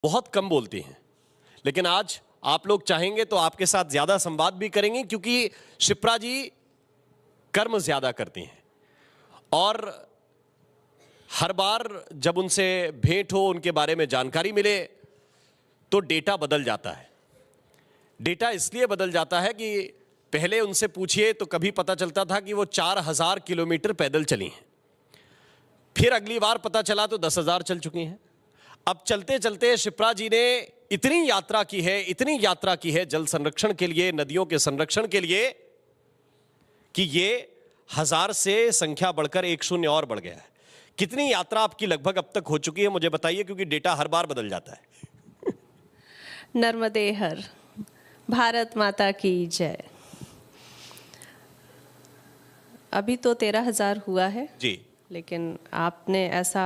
बहुत कम बोलती हैं, लेकिन आज आप लोग चाहेंगे तो आपके साथ ज्यादा संवाद भी करेंगे, क्योंकि शिप्रा जी कर्म ज्यादा करती हैं और हर बार जब उनसे भेंट हो, उनके बारे में जानकारी मिले तो डेटा बदल जाता है। डेटा इसलिए बदल जाता है कि पहले उनसे पूछिए तो कभी पता चलता था कि वो 4000 किलोमीटर पैदल चली हैं, फिर अगली बार पता चला तो 10,000 चल चुकी हैं। अब चलते चलते शिप्रा जी ने इतनी यात्रा की है, इतनी यात्रा की है जल संरक्षण के लिए, नदियों के संरक्षण के लिए, कि ये 1000 से संख्या बढ़कर 10 और बढ़ गया है। कितनी यात्रा आपकी लगभग अब तक हो चुकी है मुझे बताइए, क्योंकि डेटा हर बार बदल जाता है। नर्मदे हर, भारत माता की जय। अभी तो 13,000 हुआ है जी, लेकिन आपने ऐसा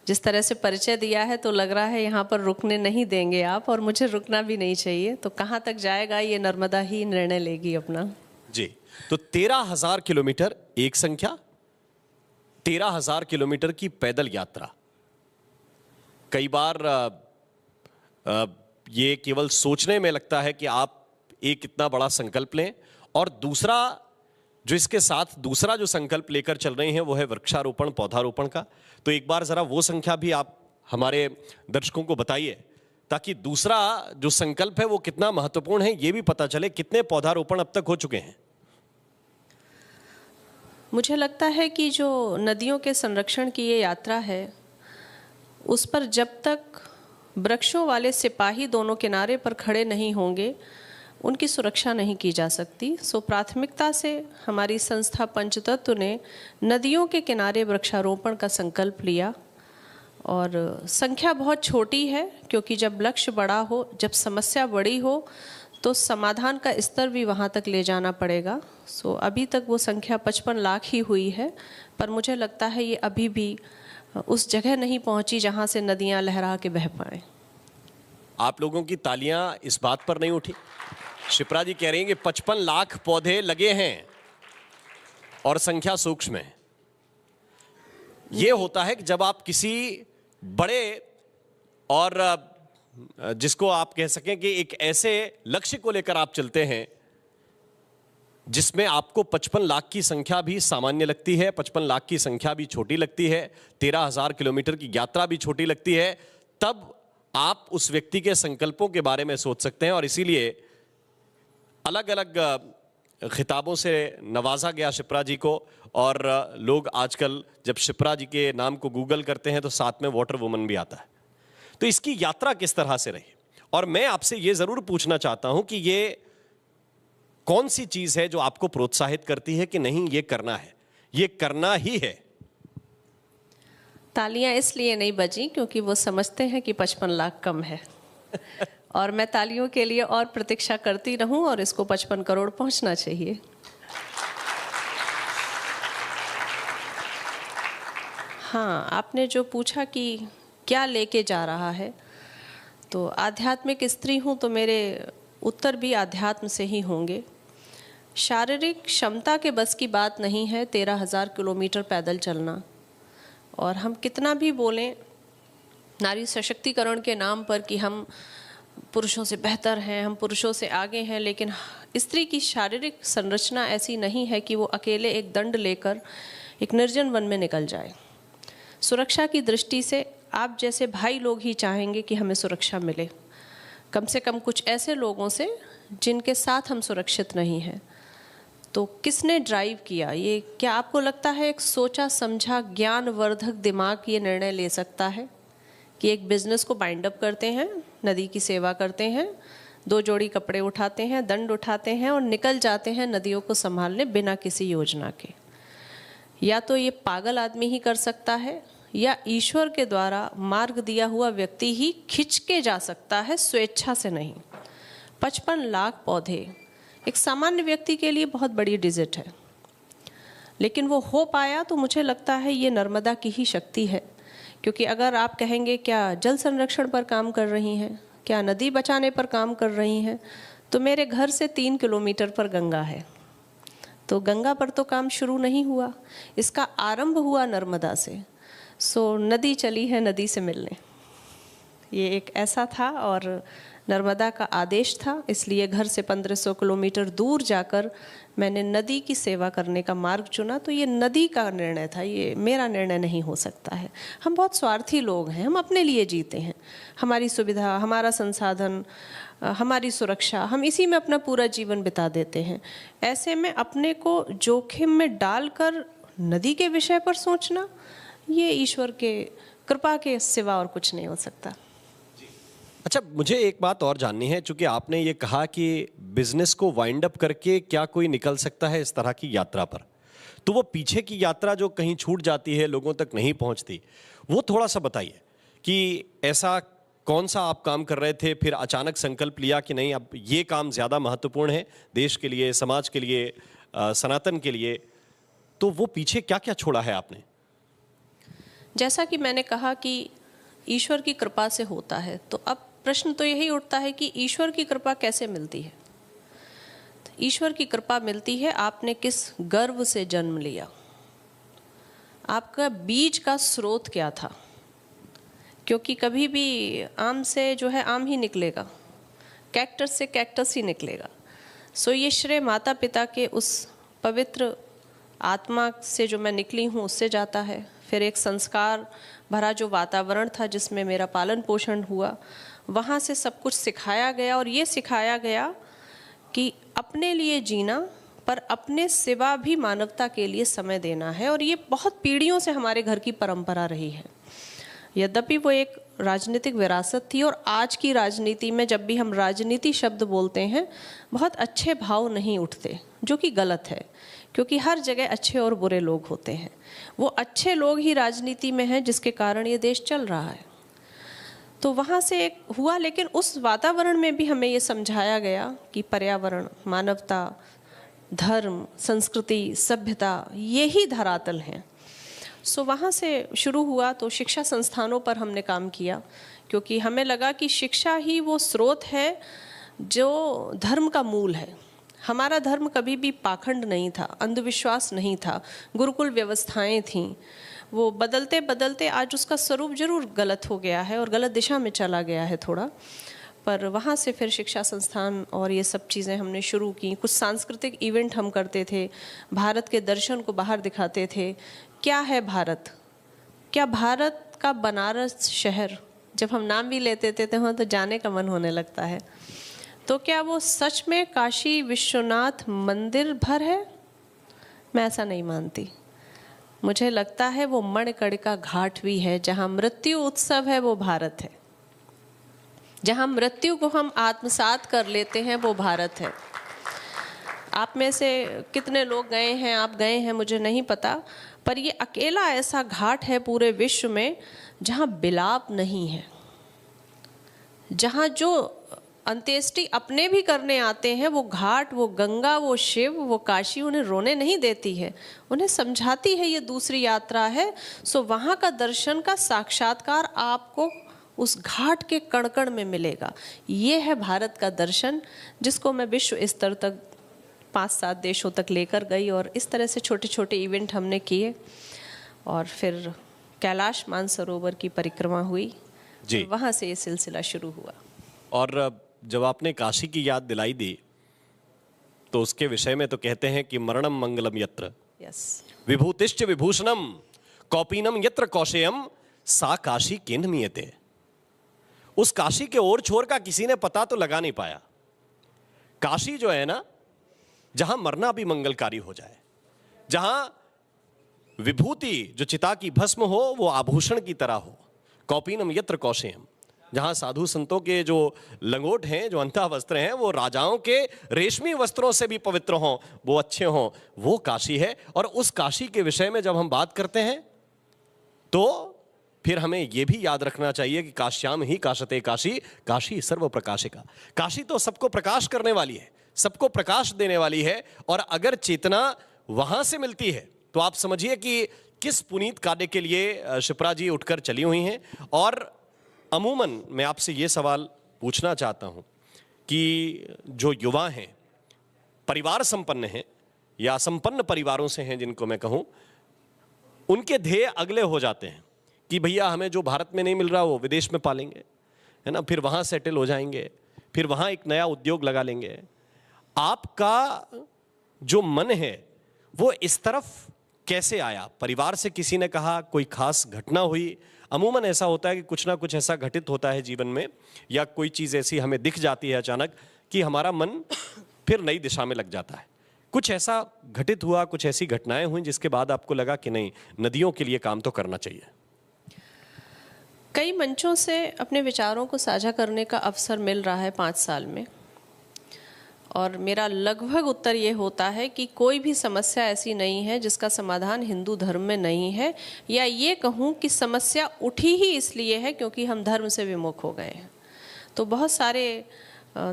जिस तरह से परिचय दिया है तो लग रहा है यहाँ पर रुकने नहीं देंगे आप, और मुझे रुकना भी नहीं चाहिए। तो कहाँ तक जाएगा ये नर्मदा ही निर्णय लेगी अपना। जी, तो 13,000 किलोमीटर एक संख्या, 13,000 किलोमीटर की पैदल यात्रा। कई बार ये केवल सोचने में लगता है कि आप एक इतना बड़ा संकल्प लें, और दूसरा जो इसके साथ दूसरा जो संकल्प लेकर चल रहे हैं वो है वृक्षारोपण, पौधारोपण का। तो एक बार जरा वो संख्या भी आप हमारे दर्शकों को बताइए, ताकि दूसरा जो संकल्प है वो कितना महत्वपूर्ण है ये भी पता चले। कितने पौधारोपण अब तक हो चुके हैं? मुझे लगता है कि जो नदियों के संरक्षण की ये यात्रा है, उस पर जब तक वृक्षों वाले सिपाही दोनों किनारे पर खड़े नहीं होंगे, उनकी सुरक्षा नहीं की जा सकती। सो प्राथमिकता से हमारी संस्था पंचतत्व ने नदियों के किनारे वृक्षारोपण का संकल्प लिया, और संख्या बहुत छोटी है क्योंकि जब लक्ष्य बड़ा हो, जब समस्या बड़ी हो, तो समाधान का स्तर भी वहाँ तक ले जाना पड़ेगा। सो अभी तक वो संख्या 55 लाख ही हुई है, पर मुझे लगता है ये अभी भी उस जगह नहीं पहुँची जहाँ से नदियाँ लहरा के बह पाएँ। आप लोगों की तालियां इस बात पर नहीं उठी? शिप्रा जी कह रही हैं कि 55 लाख पौधे लगे हैं और संख्या सूक्ष्म है। ये होता है कि जब आप किसी बड़े और जिसको आप कह सकें कि एक ऐसे लक्ष्य को लेकर आप चलते हैं जिसमें आपको 55 लाख की संख्या भी सामान्य लगती है, 55 लाख की संख्या भी छोटी लगती है, 13,000 किलोमीटर की यात्रा भी छोटी लगती है, तब आप उस व्यक्ति के संकल्पों के बारे में सोच सकते हैं। और इसीलिए अलग अलग खिताबों से नवाजा गया शिप्रा जी को, और लोग आजकल जब शिप्रा जी के नाम को गूगल करते हैं तो साथ में वाटर वुमन भी आता है। तो इसकी यात्रा किस तरह से रही, और मैं आपसे ये जरूर पूछना चाहता हूं कि ये कौन सी चीज है जो आपको प्रोत्साहित करती है कि नहीं ये करना है, ये करना ही है? तालियां इसलिए नहीं बजी क्योंकि वो समझते हैं कि 55 लाख कम है और मैं तालियों के लिए और प्रतीक्षा करती रहूं, और इसको 55 करोड़ पहुंचना चाहिए। हाँ, आपने जो पूछा कि क्या लेके जा रहा है, तो आध्यात्मिक स्त्री हूँ तो मेरे उत्तर भी आध्यात्म से ही होंगे। शारीरिक क्षमता के बस की बात नहीं है 13,000 किलोमीटर पैदल चलना, और हम कितना भी बोलें नारी सशक्तिकरण के नाम पर कि हम पुरुषों से बेहतर हैं, हम पुरुषों से आगे हैं, लेकिन स्त्री की शारीरिक संरचना ऐसी नहीं है कि वो अकेले एक दंड लेकर एक निर्जन वन में निकल जाए। सुरक्षा की दृष्टि से आप जैसे भाई लोग ही चाहेंगे कि हमें सुरक्षा मिले, कम से कम कुछ ऐसे लोगों से जिनके साथ हम सुरक्षित नहीं हैं। तो किसने ड्राइव किया ये? क्या आपको लगता है एक सोचा समझा ज्ञानवर्धक दिमाग ये निर्णय ले सकता है कि एक बिजनेस को बाइंड अप करते हैं, नदी की सेवा करते हैं, 2 जोड़ी कपड़े उठाते हैं, दंड उठाते हैं और निकल जाते हैं नदियों को संभालने बिना किसी योजना के? या तो ये पागल आदमी ही कर सकता है, या ईश्वर के द्वारा मार्ग दिया हुआ व्यक्ति ही खिंच के जा सकता है, स्वेच्छा से नहीं। 55 लाख पौधे एक सामान्य व्यक्ति के लिए बहुत बड़ी डिजिट है, लेकिन वो हो पाया तो मुझे लगता है ये नर्मदा की ही शक्ति है। क्योंकि अगर आप कहेंगे क्या जल संरक्षण पर काम कर रही हैं, क्या नदी बचाने पर काम कर रही हैं, तो मेरे घर से 3 किलोमीटर पर गंगा है। तो गंगा पर तो काम शुरू नहीं हुआ, इसका आरंभ हुआ नर्मदा से। सो नदी चली है नदी से मिलने, ये एक ऐसा था और नर्मदा का आदेश था, इसलिए घर से 1500 किलोमीटर दूर जाकर मैंने नदी की सेवा करने का मार्ग चुना। तो ये नदी का निर्णय था, ये मेरा निर्णय नहीं हो सकता है। हम बहुत स्वार्थी लोग हैं, हम अपने लिए जीते हैं। हमारी सुविधा, हमारा संसाधन, हमारी सुरक्षा, हम इसी में अपना पूरा जीवन बिता देते हैं। ऐसे में अपने को जोखिम में डालकर नदी के विषय पर सोचना, ये ईश्वर के कृपा के सिवा और कुछ नहीं हो सकता। अच्छा, मुझे एक बात और जाननी है, चूंकि आपने ये कहा कि बिजनेस को वाइंड अप करके क्या कोई निकल सकता है इस तरह की यात्रा पर, तो वो पीछे की यात्रा जो कहीं छूट जाती है, लोगों तक नहीं पहुंचती, वो थोड़ा सा बताइए कि ऐसा कौन सा आप काम कर रहे थे, फिर अचानक संकल्प लिया कि नहीं अब ये काम ज़्यादा महत्वपूर्ण है देश के लिए, समाज के लिए, सनातन के लिए, तो वो पीछे क्या क्या छोड़ा है आपने? जैसा कि मैंने कहा कि ईश्वर की कृपा से होता है, तो अब प्रश्न तो यही उठता है कि ईश्वर की कृपा कैसे मिलती है। तो ईश्वर की कृपा मिलती है, आपने किस गर्व से जन्म लिया, आपका बीज का स्रोत क्या था। क्योंकि कभी भी आम से जो है आम ही निकलेगा, कैक्टस से कैक्टस ही निकलेगा। सो ये श्रेय माता पिता के उस पवित्र आत्मा से जो मैं निकली हूँ उससे जाता है। फिर एक संस्कार भरा जो वातावरण था जिसमें मेरा पालन पोषण हुआ, वहाँ से सब कुछ सिखाया गया। और ये सिखाया गया कि अपने लिए जीना, पर अपने सिवा भी मानवता के लिए समय देना है। और ये बहुत पीढ़ियों से हमारे घर की परंपरा रही है। यद्यपि वो एक राजनीतिक विरासत थी, और आज की राजनीति में जब भी हम राजनीति शब्द बोलते हैं बहुत अच्छे भाव नहीं उठते, जो कि गलत है, क्योंकि हर जगह अच्छे और बुरे लोग होते हैं। वो अच्छे लोग ही राजनीति में हैं जिसके कारण ये देश चल रहा है। तो वहाँ से एक हुआ, लेकिन उस वातावरण में भी हमें ये समझाया गया कि पर्यावरण, मानवता, धर्म, संस्कृति, सभ्यता, यही धरातल हैं। सो वहाँ से शुरू हुआ। तो शिक्षा संस्थानों पर हमने काम किया, क्योंकि हमें लगा कि शिक्षा ही वो स्रोत है जो धर्म का मूल है। हमारा धर्म कभी भी पाखंड नहीं था, अंधविश्वास नहीं था, गुरुकुल व्यवस्थाएं थीं। वो बदलते बदलते आज उसका स्वरूप जरूर गलत हो गया है और गलत दिशा में चला गया है थोड़ा, पर वहाँ से फिर शिक्षा संस्थान और ये सब चीज़ें हमने शुरू की। कुछ सांस्कृतिक इवेंट हम करते थे, भारत के दर्शन को बाहर दिखाते थे। क्या है भारत, क्या भारत का बनारस शहर, जब हम नाम भी लेते थे तो वहाँ तो जाने का मन होने लगता है। तो क्या वो सच में काशी विश्वनाथ मंदिर भर है? मैं ऐसा नहीं मानती। मुझे लगता है वो मणिकर्णिका घाट भी है। जहाँ मृत्यु उत्सव है वो भारत है, जहाँ मृत्यु को हम आत्मसात कर लेते हैं वो भारत है। आप में से कितने लोग गए हैं, आप गए हैं मुझे नहीं पता, पर ये अकेला ऐसा घाट है पूरे विश्व में जहाँ विलाप नहीं है, जहाँ जो अंत्येष्टि अपने भी करने आते हैं वो घाट, वो गंगा, वो शिव, वो काशी उन्हें रोने नहीं देती है, उन्हें समझाती है ये दूसरी यात्रा है। सो वहाँ का दर्शन का साक्षात्कार आपको उस घाट के कण कण में मिलेगा। ये है भारत का दर्शन, जिसको मैं विश्व स्तर तक 5-7 देशों तक लेकर गई। और इस तरह से छोटे छोटे इवेंट हमने किए। और फिर कैलाश मानसरोवर की परिक्रमा हुई जी, वहाँ से ये सिलसिला शुरू हुआ। और जब आपने काशी की याद दिलाई दी तो उसके विषय में तो कहते हैं कि मरणम मंगलम यत्र विभूतिश्च विभूषणम कौपीनम यत्र कौशेयम सा काशी केन मीयते। उस काशी के ओर छोर का किसी ने पता तो लगा नहीं पाया। काशी जो है ना, जहां मरना भी मंगलकारी हो जाए, जहां विभूति जो चिता की भस्म हो वो आभूषण की तरह हो, कौपीनम यत्र कौशेयम, जहां साधु संतों के जो लंगोट हैं, जो अंता वस्त्र हैं, वो राजाओं के रेशमी वस्त्रों से भी पवित्र हों, वो अच्छे हों, वो काशी है। और उस काशी के विषय में जब हम बात करते हैं तो फिर हमें यह भी याद रखना चाहिए कि काश्याम ही काशते काशी, काशी सर्व प्रकाशिका। काशी तो सबको प्रकाश करने वाली है, सबको प्रकाश देने वाली है। और अगर चेतना वहां से मिलती है तो आप समझिए कि किस पुनीत कार्य के लिए शिप्रा जी उठकर चली हुई हैं। और अमूमन मैं आपसे ये सवाल पूछना चाहता हूं कि जो युवा हैं, परिवार संपन्न हैं या संपन्न परिवारों से हैं जिनको मैं कहूं, उनके ध्येय अगले हो जाते हैं कि भैया हमें जो भारत में नहीं मिल रहा वो विदेश में पालेंगे, है ना, फिर वहाँ सेटल हो जाएंगे, फिर वहाँ एक नया उद्योग लगा लेंगे। आपका जो मन है वो इस तरफ कैसे आया? परिवार से किसी ने कहा, कोई खास घटना हुई? अमूमन ऐसा होता है कि कुछ ना कुछ ऐसा घटित होता है जीवन में, या कोई चीज़ ऐसी हमें दिख जाती है अचानक कि हमारा मन फिर नई दिशा में लग जाता है। कुछ ऐसा घटित हुआ, कुछ ऐसी घटनाएं हुई जिसके बाद आपको लगा कि नहीं, नदियों के लिए काम तो करना चाहिए? कई मंचों से अपने विचारों को साझा करने का अवसर मिल रहा है 5 साल में, और मेरा लगभग उत्तर ये होता है कि कोई भी समस्या ऐसी नहीं है जिसका समाधान हिंदू धर्म में नहीं है, या ये कहूँ कि समस्या उठी ही इसलिए है क्योंकि हम धर्म से विमुख हो गए हैं। तो बहुत सारे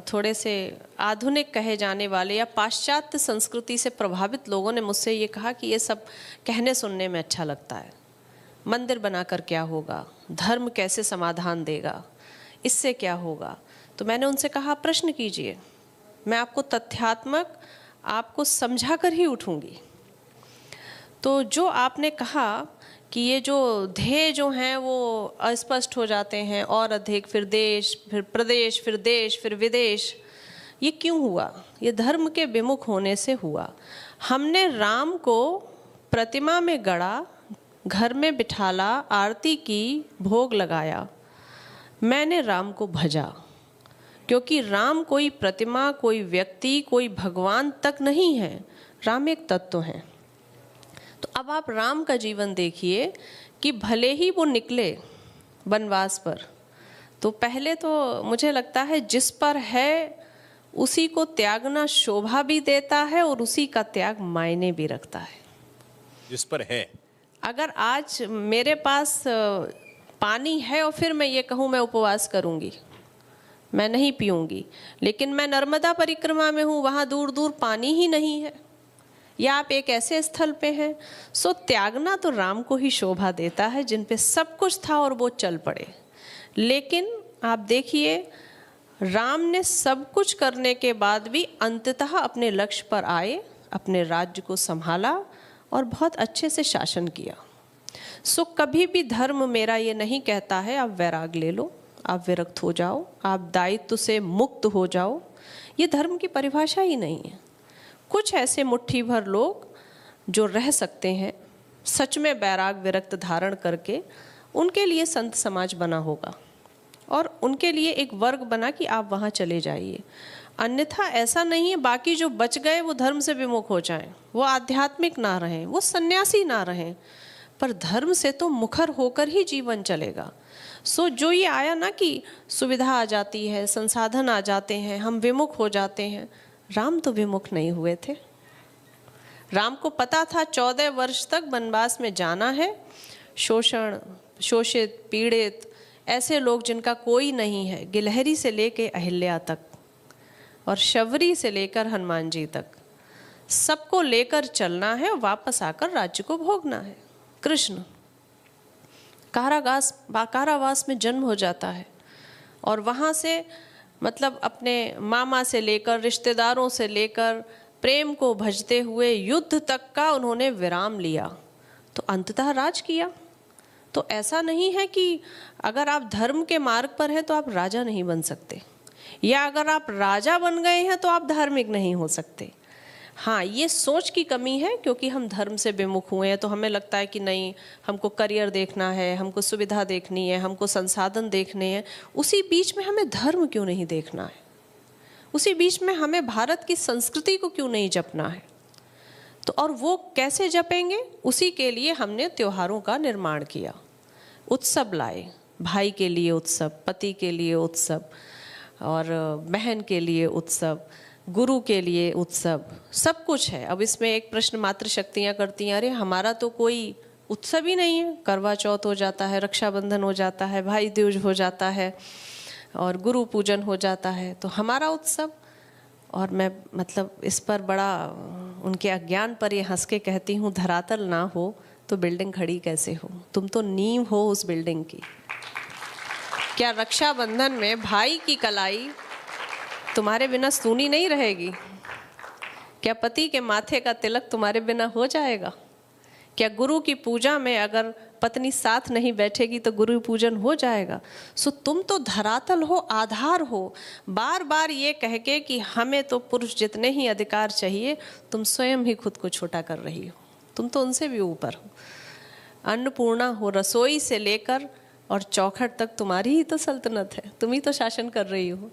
थोड़े से आधुनिक कहे जाने वाले या पाश्चात्य संस्कृति से प्रभावित लोगों ने मुझसे ये कहा कि ये सब कहने सुनने में अच्छा लगता है, मंदिर बनाकर क्या होगा, धर्म कैसे समाधान देगा, इससे क्या होगा। तो मैंने उनसे कहा, प्रश्न कीजिए, मैं आपको तथ्यात्मक आपको समझा कर ही उठूंगी। तो जो आपने कहा कि ये जो ध्येय जो हैं वो अस्पष्ट हो जाते हैं और अधिक, फिर देश, फिर प्रदेश, फिर देश, फिर विदेश, ये क्यों हुआ? ये धर्म के विमुख होने से हुआ। हमने राम को प्रतिमा में गढ़ा, घर में बिठाला, आरती की, भोग लगाया, मैंने राम को भजा, क्योंकि राम कोई प्रतिमा, कोई व्यक्ति, कोई भगवान तक नहीं है, राम एक तत्व है। तो अब आप राम का जीवन देखिए कि भले ही वो निकले वनवास पर, तो पहले तो मुझे लगता है जिस पर है उसी को त्यागना शोभा भी देता है और उसी का त्याग मायने भी रखता है। जिस पर है, अगर आज मेरे पास पानी है और फिर मैं ये कहूँ मैं उपवास करूँगी, मैं नहीं पीऊँगी, लेकिन मैं नर्मदा परिक्रमा में हूँ, वहाँ दूर दूर पानी ही नहीं है, या आप एक ऐसे स्थल पे हैं, सो त्यागना तो राम को ही शोभा देता है जिन पे सब कुछ था और वो चल पड़े। लेकिन आप देखिए, राम ने सब कुछ करने के बाद भी अंततः अपने लक्ष्य पर आए, अपने राज्य को संभाला और बहुत अच्छे से शासन किया। सो कभी भी धर्म मेरा ये नहीं कहता है आप वैराग ले लो, आप विरक्त हो जाओ, आप दायित्व से मुक्त हो जाओ, ये धर्म की परिभाषा ही नहीं है। कुछ ऐसे मुट्ठी भर लोग जो रह सकते हैं सच में वैराग विरक्त धारण करके, उनके लिए संत समाज बना होगा और उनके लिए एक वर्ग बना कि आप वहाँ चले जाइए। अन्यथा ऐसा नहीं है बाकी जो बच गए वो धर्म से विमुख हो जाएं, वो आध्यात्मिक ना रहें, वो सन्यासी ना रहें, पर धर्म से तो मुखर होकर ही जीवन चलेगा। सो जो ये आया ना कि सुविधा आ जाती है, संसाधन आ जाते हैं, हम विमुख हो जाते हैं, राम तो विमुख नहीं हुए थे। राम को पता था 14 वर्ष तक वनवास में जाना है, शोषण, शोषित, पीड़ित, ऐसे लोग जिनका कोई नहीं है, गिलहरी से लेकर अहिल्या तक और शबरी से लेकर हनुमान जी तक, सबको लेकर चलना है और वापस आकर राज्य को भोगना है। कृष्ण कारावास में जन्म हो जाता है और वहाँ से मतलब अपने मामा से लेकर, रिश्तेदारों से लेकर, प्रेम को भजते हुए युद्ध तक का उन्होंने विराम लिया, तो अंततः राज किया। तो ऐसा नहीं है कि अगर आप धर्म के मार्ग पर हैं तो आप राजा नहीं बन सकते, या अगर आप राजा बन गए हैं तो आप धार्मिक नहीं हो सकते। हाँ, ये सोच की कमी है, क्योंकि हम धर्म से विमुख हुए हैं तो हमें लगता है कि नहीं, हमको करियर देखना है, हमको सुविधा देखनी है, हमको संसाधन देखने हैं। उसी बीच में हमें धर्म क्यों नहीं देखना है? उसी बीच में हमें भारत की संस्कृति को क्यों नहीं जपना है? तो और वो कैसे जपेंगे? उसी के लिए हमने त्योहारों का निर्माण किया, उत्सव लाए, भाई के लिए उत्सव, पति के लिए उत्सव, और बहन के लिए उत्सव, गुरु के लिए उत्सव, सब कुछ है। अब इसमें एक प्रश्न मात्र शक्तियाँ करती हैं, अरे हमारा तो कोई उत्सव ही नहीं है। करवा चौथ हो जाता है, रक्षाबंधन हो जाता है, भाई दूज हो जाता है और गुरु पूजन हो जाता है, तो हमारा उत्सव। और मैं मतलब इस पर बड़ा उनके अज्ञान पर ये हंस के कहती हूँ, धरातल ना हो तो बिल्डिंग खड़ी कैसे हो? तुम तो नींव हो उस बिल्डिंग की। क्या रक्षाबंधन में भाई की कलाई तुम्हारे बिना सूनी नहीं रहेगी? क्या पति के माथे का तिलक तुम्हारे बिना हो जाएगा? क्या गुरु की पूजा में अगर पत्नी साथ नहीं बैठेगी तो गुरु पूजन हो जाएगा? सो तुम तो धरातल हो, आधार हो। बार बार ये कह के कि हमें तो पुरुष जितने ही अधिकार चाहिए, तुम स्वयं ही खुद को छोटा कर रही हो। तुम तो उनसे भी ऊपर हो, अन्नपूर्णा हो। रसोई से लेकर और चौखट तक तुम्हारी ही तो सल्तनत है, तुम ही तो शासन कर रही हो।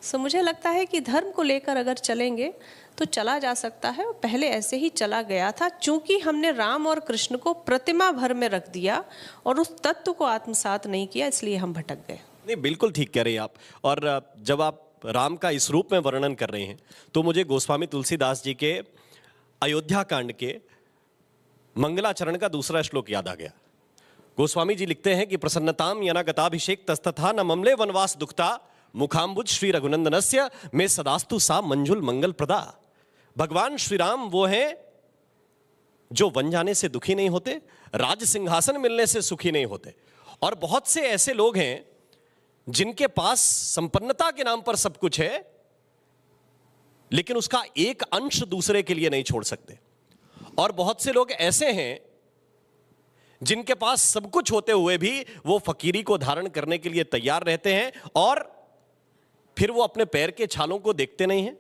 सो मुझे लगता है कि धर्म को लेकर अगर चलेंगे तो चला जा सकता है, और पहले ऐसे ही चला गया था। चूंकि हमने राम और कृष्ण को प्रतिमा भर में रख दिया और उस तत्व को आत्मसात नहीं किया, इसलिए हम भटक गए। नहीं, बिल्कुल ठीक कह रही हैं आप। और जब आप राम का इस रूप में वर्णन कर रहे हैं तो मुझे गोस्वामी तुलसीदास जी के अयोध्या कांड के मंगलाचरण का दूसरा श्लोक याद आ गया। गोस्वामी जी लिखते हैं कि प्रसन्नताम यनागताभिषेक तस्तथा न ममले वनवास दुखता मुखाम्बुज श्री रघुनंदनस्य में सदास्तु सा मंजुल मंगल प्रदा। भगवान श्री राम वो हैं जो वन जाने से दुखी नहीं होते, राज सिंहासन मिलने से सुखी नहीं होते। और बहुत से ऐसे लोग हैं जिनके पास संपन्नता के नाम पर सब कुछ है, लेकिन उसका एक अंश दूसरे के लिए नहीं छोड़ सकते। और बहुत से लोग ऐसे हैं जिनके पास सब कुछ होते हुए भी वो फकीरी को धारण करने के लिए तैयार रहते हैं, और फिर वो अपने पैर के छालों को देखते नहीं हैं,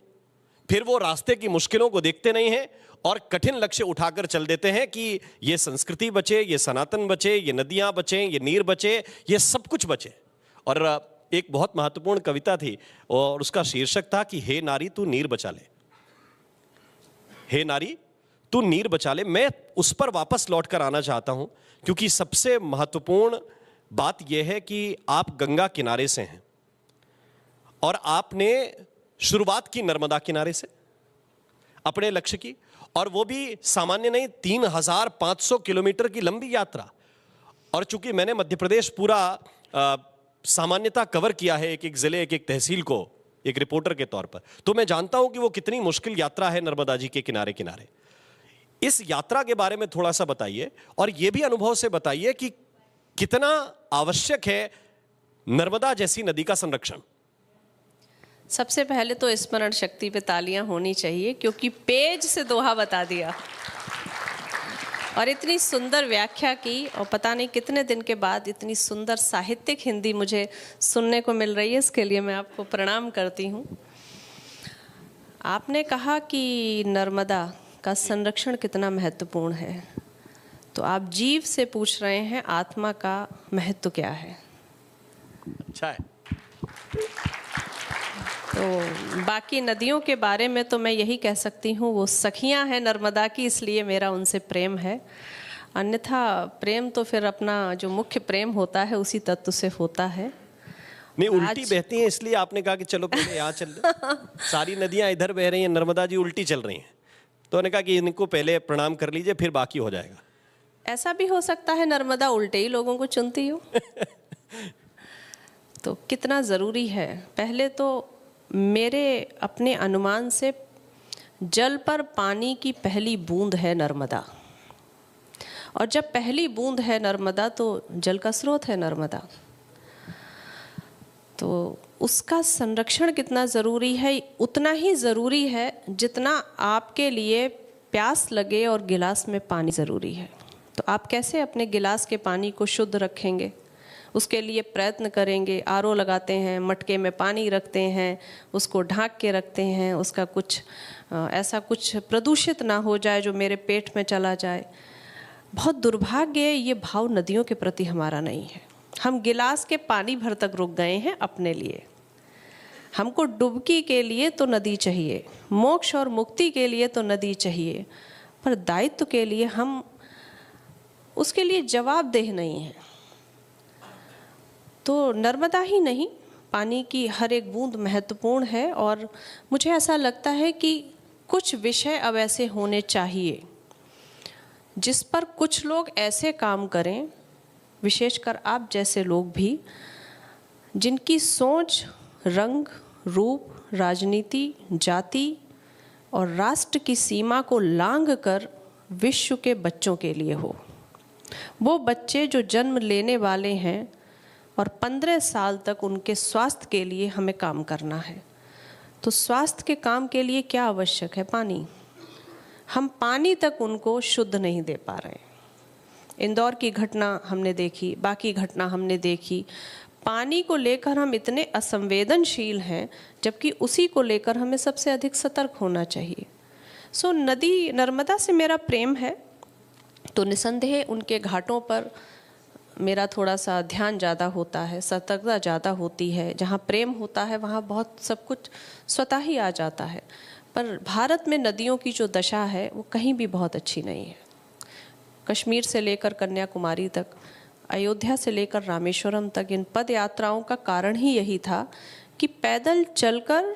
फिर वो रास्ते की मुश्किलों को देखते नहीं हैं, और कठिन लक्ष्य उठाकर चल देते हैं कि ये संस्कृति बचे, ये सनातन बचे, ये नदियां बचे, ये नीर बचे, ये सब कुछ बचे। और एक बहुत महत्वपूर्ण कविता थी और उसका शीर्षक था कि हे नारी तू नीर बचा ले, हे नारी तू नीर बचा ले। मैं उस पर वापस लौटकर आना चाहता हूं, क्योंकि सबसे महत्वपूर्ण बात यह है कि आप गंगा किनारे से हैं और आपने शुरुआत की नर्मदा किनारे से अपने लक्ष्य की, और वो भी सामान्य नहीं, 3500 किलोमीटर की लंबी यात्रा। और चूंकि मैंने मध्य प्रदेश पूरा सामान्यता कवर किया है, एक एक जिले, एक एक तहसील को, एक रिपोर्टर के तौर पर, तो मैं जानता हूं कि वो कितनी मुश्किल यात्रा है नर्मदा जी के किनारे किनारे। इस यात्रा के बारे में थोड़ा सा बताइए, और यह भी अनुभव से बताइए कि कितना आवश्यक है नर्मदा जैसी नदी का संरक्षण। सबसे पहले तो स्मरण शक्ति पे तालियां होनी चाहिए, क्योंकि पेज से दोहा बता दिया और इतनी सुंदर व्याख्या की, और पता नहीं कितने दिन के बाद इतनी सुंदर साहित्यिक हिंदी मुझे सुनने को मिल रही है। इसके लिए मैं आपको प्रणाम करती हूँ। आपने कहा कि नर्मदा का संरक्षण कितना महत्वपूर्ण है, तो आप जीव से पूछ रहे हैं आत्मा का महत्व क्या है। अच्छा है। तो बाकी नदियों के बारे में तो मैं यही कह सकती हूँ, वो सखियाँ हैं नर्मदा की, इसलिए मेरा उनसे प्रेम है। अन्यथा प्रेम तो फिर अपना जो मुख्य प्रेम होता है उसी तत्व से होता है। नहीं, उल्टी बहती हैं, इसलिए आपने कहा कि चलो पहले यहाँ चल सारी नदियाँ इधर बह रही हैं, नर्मदा जी उल्टी चल रही हैं, तो उन्होंने कहा कि इनको पहले प्रणाम कर लीजिए, फिर बाकी हो जाएगा। ऐसा भी हो सकता है नर्मदा उल्टे ही लोगों को चुनती हो। तो कितना ज़रूरी है, पहले तो मेरे अपने अनुमान से जल पर पानी की पहली बूंद है नर्मदा, और जब पहली बूंद है नर्मदा तो जल का स्रोत है नर्मदा। तो उसका संरक्षण कितना ज़रूरी है, उतना ही ज़रूरी है जितना आपके लिए प्यास लगे और गिलास में पानी ज़रूरी है। तो आप कैसे अपने गिलास के पानी को शुद्ध रखेंगे, उसके लिए प्रयत्न करेंगे। आरओ लगाते हैं, मटके में पानी रखते हैं, उसको ढाँक के रखते हैं, उसका कुछ ऐसा कुछ प्रदूषित ना हो जाए जो मेरे पेट में चला जाए। बहुत दुर्भाग्य है, ये भाव नदियों के प्रति हमारा नहीं है। हम गिलास के पानी भर तक रुक गए हैं अपने लिए। हमको डुबकी के लिए तो नदी चाहिए, मोक्ष और मुक्ति के लिए तो नदी चाहिए, पर दायित्व के लिए हम उसके लिए जवाबदेह नहीं है। तो नर्मदा ही नहीं, पानी की हर एक बूंद महत्वपूर्ण है। और मुझे ऐसा लगता है कि कुछ विषय अब ऐसे होने चाहिए जिस पर कुछ लोग ऐसे काम करें, विशेषकर आप जैसे लोग भी, जिनकी सोच रंग रूप, राजनीति, जाति और राष्ट्र की सीमा को लांघकर विश्व के बच्चों के लिए हो। वो बच्चे जो जन्म लेने वाले हैं और 15 साल तक उनके स्वास्थ्य के लिए हमें काम करना है। तो स्वास्थ्य के काम के लिए क्या आवश्यक है? पानी। हम पानी तक उनको शुद्ध नहीं दे पा रहे हैं। इंदौर की घटना हमने देखी, बाकी घटना हमने देखी। पानी को लेकर हम इतने असंवेदनशील हैं, जबकि उसी को लेकर हमें सबसे अधिक सतर्क होना चाहिए। सो नदी नर्मदा से मेरा प्रेम है, तो निसंदेह उनके घाटों पर मेरा थोड़ा सा ध्यान ज़्यादा होता है, सतर्कता ज़्यादा होती है। जहाँ प्रेम होता है वहाँ बहुत सब कुछ स्वतः ही आ जाता है। पर भारत में नदियों की जो दशा है वो कहीं भी बहुत अच्छी नहीं है। कश्मीर से लेकर कन्याकुमारी तक, अयोध्या से लेकर रामेश्वरम तक, इन पद यात्राओं का कारण ही यही था कि पैदल चलकर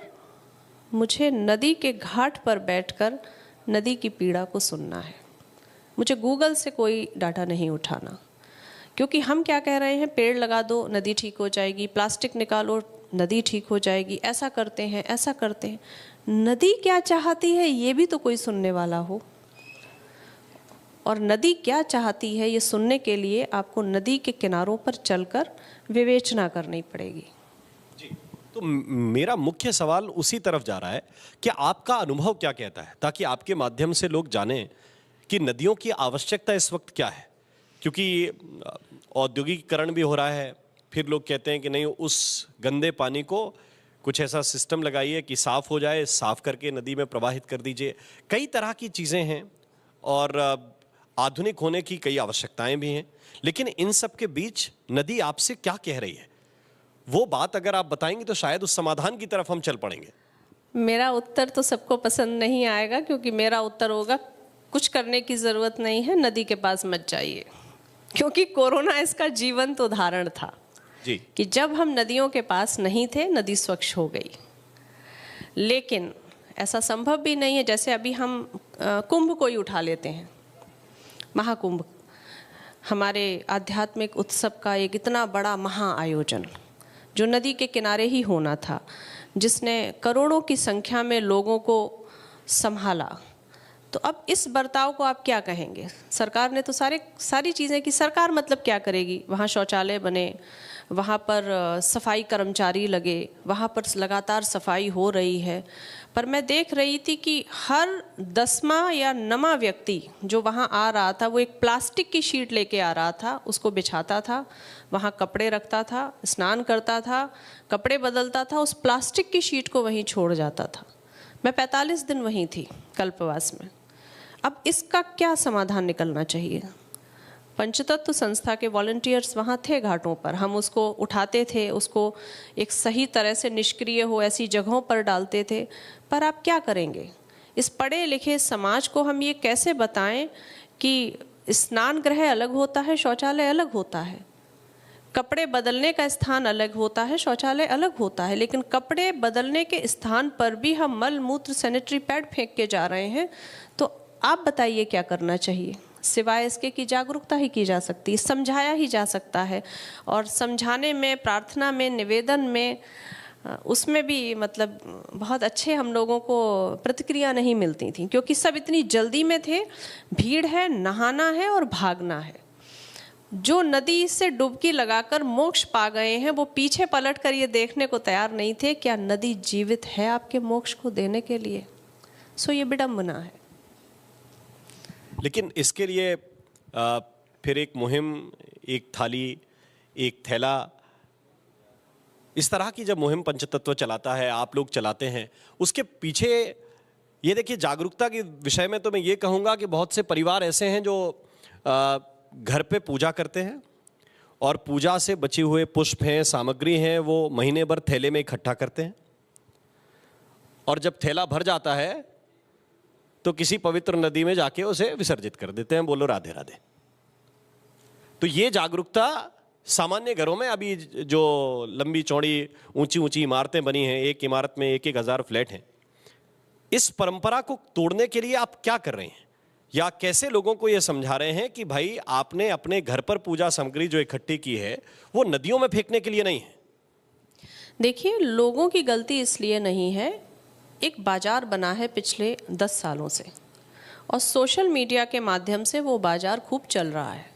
मुझे नदी के घाट पर बैठकर नदी की पीड़ा को सुनना है। मुझे गूगल से कोई डाटा नहीं उठाना, क्योंकि हम क्या कह रहे हैं, पेड़ लगा दो नदी ठीक हो जाएगी, प्लास्टिक निकालो नदी ठीक हो जाएगी, ऐसा करते हैं ऐसा करते हैं। नदी क्या चाहती है ये भी तो कोई सुनने वाला हो, और नदी क्या चाहती है ये सुनने के लिए आपको नदी के किनारों पर चलकर विवेचना करनी पड़ेगी। जी, तो मेरा मुख्य सवाल उसी तरफ जा रहा है कि आपका अनुभव क्या कहता है, ताकि आपके माध्यम से लोग जानें कि नदियों की आवश्यकता इस वक्त क्या है। क्योंकि औद्योगिकीकरण भी हो रहा है, फिर लोग कहते हैं कि नहीं, उस गंदे पानी को कुछ ऐसा सिस्टम लगाइए कि साफ हो जाए, साफ करके नदी में प्रवाहित कर दीजिए। कई तरह की चीज़ें हैं और आधुनिक होने की कई आवश्यकताएं भी हैं, लेकिन इन सब के बीच नदी आपसे क्या कह रही है, वो बात अगर आप बताएंगे तो शायद उस समाधान की तरफ हम चल पड़ेंगे। मेरा उत्तर तो सबको पसंद नहीं आएगा, क्योंकि मेरा उत्तर होगा कुछ करने की ज़रूरत नहीं है, नदी के पास मत जाइए। क्योंकि कोरोना इसका जीवंत उदाहरण था जी, कि जब हम नदियों के पास नहीं थे नदी स्वच्छ हो गई। लेकिन ऐसा संभव भी नहीं है, जैसे अभी हम कुंभ को ही उठा लेते हैं, महाकुंभ, हमारे आध्यात्मिक उत्सव का एक इतना बड़ा महा आयोजन जो नदी के किनारे ही होना था, जिसने करोड़ों की संख्या में लोगों को संभाला। तो अब इस बर्ताव को आप क्या कहेंगे? सरकार ने तो सारी चीज़ें की, सरकार मतलब क्या करेगी? वहाँ शौचालय बने, वहाँ पर सफाई कर्मचारी लगे, वहाँ पर लगातार सफाई हो रही है। पर मैं देख रही थी कि हर 10वां या 9वां व्यक्ति जो वहाँ आ रहा था वो एक प्लास्टिक की शीट लेके आ रहा था, उसको बिछाता था, वहाँ कपड़े रखता था, स्नान करता था, कपड़े बदलता था, उस प्लास्टिक की शीट को वहीं छोड़ जाता था। मैं 45 दिन वहीं थी कल्पवास में। अब इसका क्या समाधान निकलना चाहिए? पंचतत्व संस्था के वॉलंटियर्स वहाँ थे घाटों पर, हम उसको उठाते थे, उसको एक सही तरह से निष्क्रिय हो ऐसी जगहों पर डालते थे। पर आप क्या करेंगे? इस पढ़े लिखे समाज को हम ये कैसे बताएं कि स्नान गृह अलग होता है, शौचालय अलग होता है, कपड़े बदलने का स्थान अलग होता है, शौचालय अलग होता है, लेकिन कपड़े बदलने के स्थान पर भी हम मल मूत्र सैनिटरी पैड फेंक के जा रहे हैं। तो आप बताइए क्या करना चाहिए? सिवाय इसके कि जागरूकता ही की जा सकती है, समझाया ही जा सकता है। और समझाने में, प्रार्थना में, निवेदन में, उसमें भी मतलब बहुत अच्छे हम लोगों को प्रतिक्रिया नहीं मिलती थी, क्योंकि सब इतनी जल्दी में थे, भीड़ है, नहाना है और भागना है। जो नदी से डुबकी लगाकर मोक्ष पा गए हैं वो पीछे पलट कर ये देखने को तैयार नहीं थे क्या नदी जीवित है आपके मोक्ष को देने के लिए। सो ये विडंबना है। लेकिन इसके लिए फिर एक मुहिम, एक थाली, एक थैला, इस तरह की जब मुहिम पंचतत्व चलाता है, आप लोग चलाते हैं, उसके पीछे ये देखिए, जागरूकता के विषय में तो मैं ये कहूँगा कि बहुत से परिवार ऐसे हैं जो घर पे पूजा करते हैं और पूजा से बचे हुए पुष्प हैं, सामग्री हैं, वो महीने भर थैले में इकट्ठा करते हैं, और जब थैला भर जाता है तो किसी पवित्र नदी में जाके उसे विसर्जित कर देते हैं। बोलो राधे राधे। तो ये जागरूकता सामान्य घरों में, अभी जो लंबी चौड़ी ऊंची ऊंची इमारतें बनी हैं, एक इमारत में 1-1 हज़ार फ्लैट हैं, इस परंपरा को तोड़ने के लिए आप क्या कर रहे हैं, या कैसे लोगों को यह समझा रहे हैं कि भाई आपने अपने घर पर पूजा सामग्री जो इकट्ठी की है वो नदियों में फेंकने के लिए नहीं है? देखिए, लोगों की गलती इसलिए नहीं है, एक बाजार बना है पिछले 10 सालों से और सोशल मीडिया के माध्यम से वो बाजार खूब चल रहा है।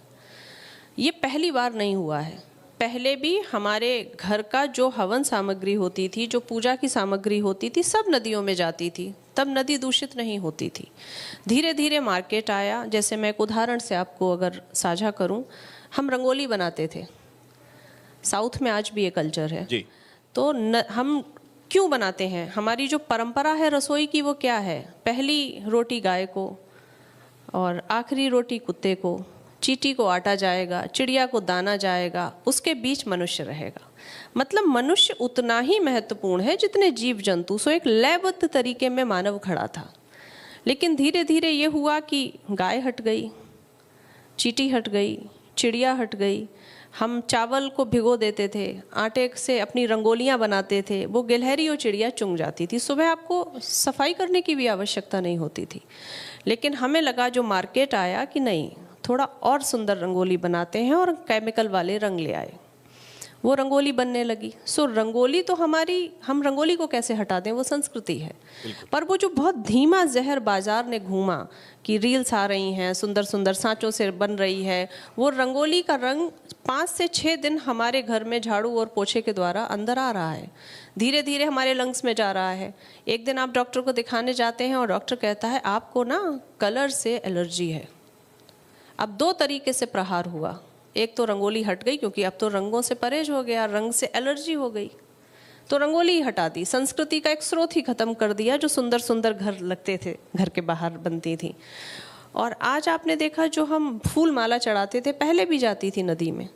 ये पहली बार नहीं हुआ है, पहले भी हमारे घर का जो हवन सामग्री होती थी, जो पूजा की सामग्री होती थी, सब नदियों में जाती थी। तब नदी दूषित नहीं होती थी। धीरे धीरे मार्केट आया। जैसे मैं एक उदाहरण से आपको अगर साझा करूं, हम रंगोली बनाते थे, साउथ में आज भी ये कल्चर है जी। तो हम क्यों बनाते हैं? हमारी जो परंपरा है रसोई की वो क्या है? पहली रोटी गाय को और आखिरी रोटी कुत्ते को, चींटी को आटा जाएगा, चिड़िया को दाना जाएगा, उसके बीच मनुष्य रहेगा। मतलब मनुष्य उतना ही महत्वपूर्ण है जितने जीव जंतु। सो एक लयबद्ध तरीके में मानव खड़ा था। लेकिन धीरे धीरे ये हुआ कि गाय हट गई, चींटी हट गई, चिड़िया हट गई। हम चावल को भिगो देते थे, आटे से अपनी रंगोलियां बनाते थे, वो गिलहरी और चिड़िया चुंग जाती थी। सुबह आपको सफाई करने की भी आवश्यकता नहीं होती थी। लेकिन हमें लगा जो मार्केट आया कि नहीं, थोड़ा और सुंदर रंगोली बनाते हैं, और केमिकल वाले रंग ले आए, वो रंगोली बनने लगी। सो रंगोली तो हमारी, हम रंगोली को कैसे हटा दें, वो संस्कृति है। पर वो जो बहुत धीमा जहर बाजार ने घूमा कि रील्स आ रही हैं, सुंदर सुंदर सांचों से बन रही है, वो रंगोली का रंग 5 से 6 दिन हमारे घर में झाड़ू और पोछे के द्वारा अंदर आ रहा है, धीरे धीरे हमारे लंग्स में जा रहा है। एक दिन आप डॉक्टर को दिखाने जाते हैं और डॉक्टर कहता है आपको ना कलर से एलर्जी है। अब 2 तरीके से प्रहार हुआ। एक तो रंगोली हट गई क्योंकि अब तो रंगों से परहेज हो गया, रंग से एलर्जी हो गई, तो रंगोली ही हटा दी, संस्कृति का एक स्रोत ही खत्म कर दिया जो सुंदर सुंदर घर लगते थे, घर के बाहर बनती थी। और आज आपने देखा जो हम फूल माला चढ़ाते थे, पहले भी जाती थी नदी में,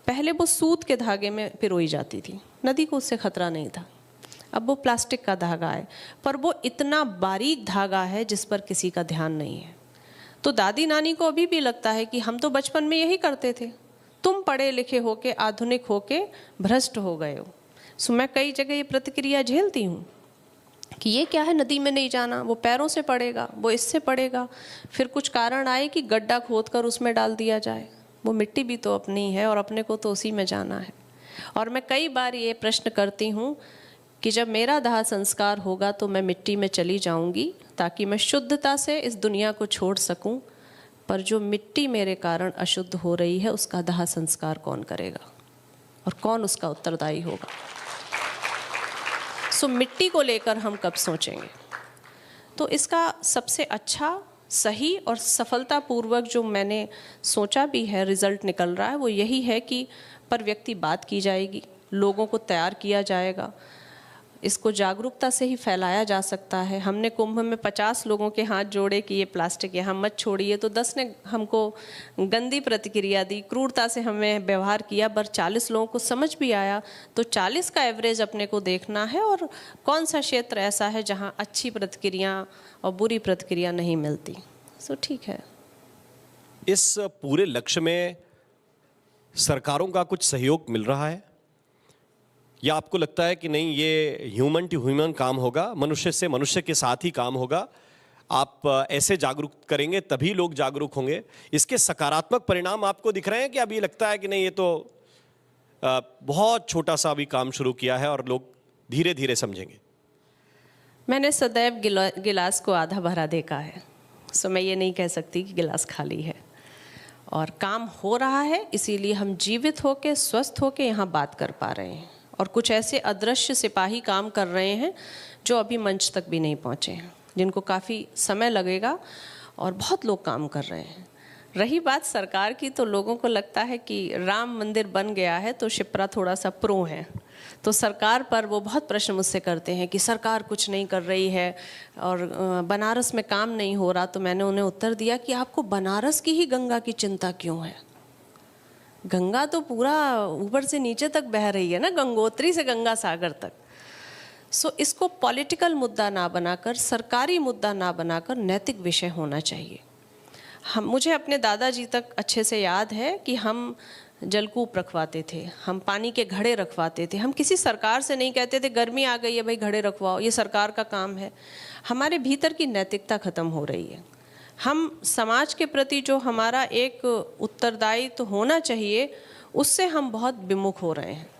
पहले वो सूत के धागे में पिरोई जाती थी, नदी को उससे खतरा नहीं था। अब वो प्लास्टिक का धागा है, पर वो इतना बारीक धागा है जिस पर किसी का ध्यान नहीं है। तो दादी नानी को अभी भी लगता है कि हम तो बचपन में यही करते थे, तुम पढ़े लिखे होके, आधुनिक होके भ्रष्ट हो गए हो। सो मैं कई जगह ये प्रतिक्रिया झेलती हूँ कि ये क्या है, नदी में नहीं जाना, वो पैरों से पड़ेगा, वो इससे पड़ेगा। फिर कुछ कारण आए कि गड्ढा खोदकर उसमें डाल दिया जाए। वो मिट्टी भी तो अपनी है और अपने को तो उसी में जाना है। और मैं कई बार ये प्रश्न करती हूँ कि जब मेरा दाह संस्कार होगा तो मैं मिट्टी में चली जाऊंगी ताकि मैं शुद्धता से इस दुनिया को छोड़ सकूं, पर जो मिट्टी मेरे कारण अशुद्ध हो रही है उसका दाह संस्कार कौन करेगा और कौन उसका उत्तरदायी होगा? सो मिट्टी को लेकर हम कब सोचेंगे? तो इसका सबसे अच्छा, सही और सफलतापूर्वक जो मैंने सोचा भी है, रिजल्ट निकल रहा है, वो यही है कि पर व्यक्ति बात की जाएगी, लोगों को तैयार किया जाएगा, इसको जागरूकता से ही फैलाया जा सकता है। हमने कुंभ में 50 लोगों के हाथ जोड़े कि ये प्लास्टिक यहाँ मत छोड़िए, तो 10 ने हमको गंदी प्रतिक्रिया दी, क्रूरता से हमें व्यवहार किया, पर 40 लोगों को समझ भी आया। तो 40 का एवरेज अपने को देखना है और कौन सा क्षेत्र ऐसा है जहाँ अच्छी प्रतिक्रिया और बुरी प्रतिक्रिया नहीं मिलती। सो ठीक है। इस पूरे लक्ष्य में सरकारों का कुछ सहयोग मिल रहा है, या आपको लगता है कि नहीं ये ह्यूमन टू ह्यूमन काम होगा, मनुष्य से मनुष्य के साथ ही काम होगा, आप ऐसे जागरूक करेंगे तभी लोग जागरूक होंगे? इसके सकारात्मक परिणाम आपको दिख रहे हैं कि अभी लगता है कि नहीं ये तो बहुत छोटा सा अभी काम शुरू किया है और लोग धीरे धीरे समझेंगे? मैंने सदैव गिलास को आधा भरा देखा है। सो मैं ये नहीं कह सकती कि गिलास खाली है, और काम हो रहा है, इसीलिए हम जीवित होके स्वस्थ होके यहाँ बात कर पा रहे हैं। और कुछ ऐसे अदृश्य सिपाही काम कर रहे हैं जो अभी मंच तक भी नहीं पहुँचे हैं, जिनको काफ़ी समय लगेगा, और बहुत लोग काम कर रहे हैं। रही बात सरकार की, तो लोगों को लगता है कि राम मंदिर बन गया है तो शिप्रा थोड़ा सा प्रो है, तो सरकार पर वो बहुत प्रश्न मुझसे करते हैं कि सरकार कुछ नहीं कर रही है और बनारस में काम नहीं हो रहा। तो मैंने उन्हें उत्तर दिया कि आपको बनारस की ही गंगा की चिंता क्यों है? गंगा तो पूरा ऊपर से नीचे तक बह रही है ना, गंगोत्री से गंगा सागर तक। सो इसको पॉलिटिकल मुद्दा ना बनाकर, सरकारी मुद्दा ना बनाकर नैतिक विषय होना चाहिए। मुझे अपने दादाजी तक अच्छे से याद है कि हम जलकूप रखवाते थे, हम पानी के घड़े रखवाते थे। हम किसी सरकार से नहीं कहते थे गर्मी आ गई है भाई घड़े रखवाओ, ये सरकार का काम है। हमारे भीतर की नैतिकता खत्म हो रही है। हम समाज के प्रति जो हमारा एक उत्तरदायित्व होना चाहिए, उससे हम बहुत विमुख हो रहे हैं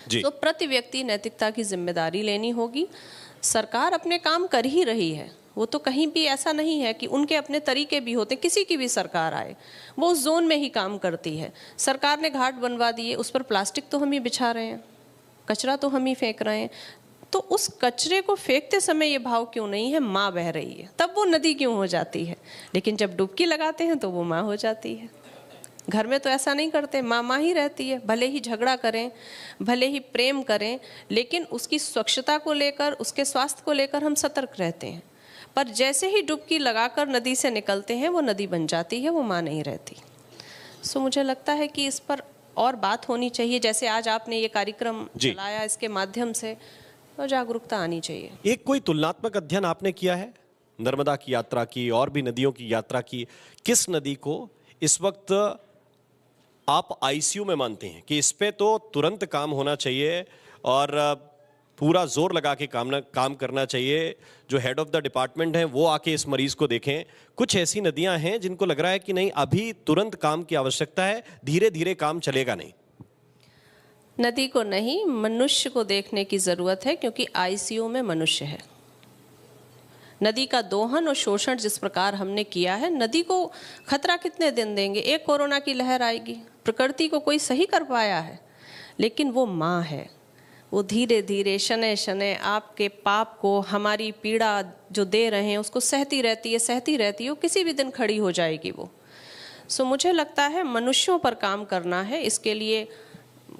जी। तो प्रति व्यक्ति नैतिकता की जिम्मेदारी लेनी होगी। सरकार अपने काम कर ही रही है, वो तो कहीं भी ऐसा नहीं है कि उनके अपने तरीके भी होते, किसी की भी सरकार आए वो उस जोन में ही काम करती है। सरकार ने घाट बनवा दिए, उस पर प्लास्टिक तो हम ही बिछा रहे हैं, कचरा तो हम ही फेंक रहे हैं, तो उस कचरे को फेंकते समय ये भाव क्यों नहीं है, माँ बह रही है, तब वो नदी क्यों हो जाती है? लेकिन जब डुबकी लगाते हैं तो वो माँ हो जाती है। घर में तो ऐसा नहीं करते, माँ माँ ही रहती है, भले ही झगड़ा करें, भले ही प्रेम करें, लेकिन उसकी स्वच्छता को लेकर, उसके स्वास्थ्य को लेकर हम सतर्क रहते हैं। पर जैसे ही डुबकी लगाकर नदी से निकलते हैं वो नदी बन जाती है, वो माँ नहीं रहती। सो मुझे लगता है कि इस पर और बात होनी चाहिए। जैसे आज आपने ये कार्यक्रम चलाया, इसके माध्यम से तो जागरूकता आनी चाहिए। एक कोई तुलनात्मक अध्ययन आपने किया है? नर्मदा की यात्रा की, और भी नदियों की यात्रा की, किस नदी को इस वक्त आप आईसीयू में मानते हैं कि इस पे तो तुरंत काम होना चाहिए और पूरा जोर लगा के काम करना चाहिए? जो हेड ऑफ द डिपार्टमेंट हैं वो आके इस मरीज को देखें। कुछ ऐसी नदियां हैं जिनको लग रहा है कि नहीं, अभी तुरंत काम की आवश्यकता है, धीरे धीरे काम चलेगा नहीं। नदी को नहीं, मनुष्य को देखने की जरूरत है, क्योंकि आईसीयू में मनुष्य है। नदी का दोहन और शोषण जिस प्रकार हमने किया है, नदी को खतरा कितने दिन देंगे? एक कोरोना की लहर आएगी, प्रकृति को कोई सही कर पाया है? लेकिन वो माँ है, वो धीरे धीरे शनै शनै आपके पाप को, हमारी पीड़ा जो दे रहे हैं उसको सहती रहती है, सहती रहती है, वो किसी भी दिन खड़ी हो जाएगी वो। सो मुझे लगता है मनुष्यों पर काम करना है। इसके लिए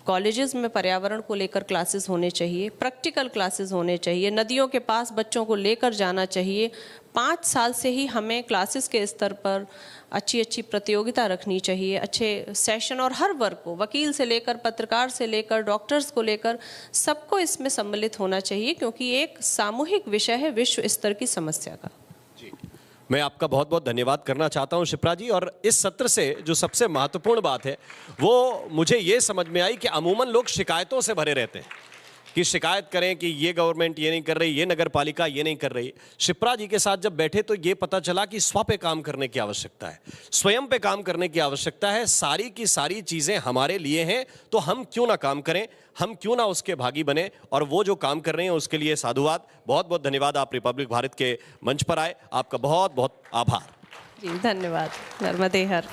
कॉलेजेस में पर्यावरण को लेकर क्लासेस होने चाहिए, प्रैक्टिकल क्लासेस होने चाहिए, नदियों के पास बच्चों को लेकर जाना चाहिए। 5 साल से ही हमें क्लासेस के स्तर पर अच्छी अच्छी प्रतियोगिता रखनी चाहिए, अच्छे सेशन, और हर वर्ग को, वकील से लेकर पत्रकार से लेकर डॉक्टर्स को लेकर सबको इसमें सम्मिलित होना चाहिए, क्योंकि एक सामूहिक विषय है विश्व स्तर की समस्या का। मैं आपका बहुत बहुत धन्यवाद करना चाहता हूं शिप्रा जी। और इस सत्र से जो सबसे महत्वपूर्ण बात है वो मुझे ये समझ में आई कि अमूमन लोग शिकायतों से भरे रहते हैं कि शिकायत करें कि ये गवर्नमेंट ये नहीं कर रही, ये नगर पालिका ये नहीं कर रही। शिप्रा जी के साथ जब बैठे तो ये पता चला कि स्व पे काम करने की आवश्यकता है, स्वयं पे काम करने की आवश्यकता है। सारी की सारी चीजें हमारे लिए हैं, तो हम क्यों ना काम करें, हम क्यों ना उसके भागी बने, और वो जो काम कर रहे हैं उसके लिए साधुवाद। बहुत बहुत धन्यवाद, आप रिपब्लिक भारत के मंच पर आए, आपका बहुत बहुत आभार। जी धन्यवाद। नर्मदे हर।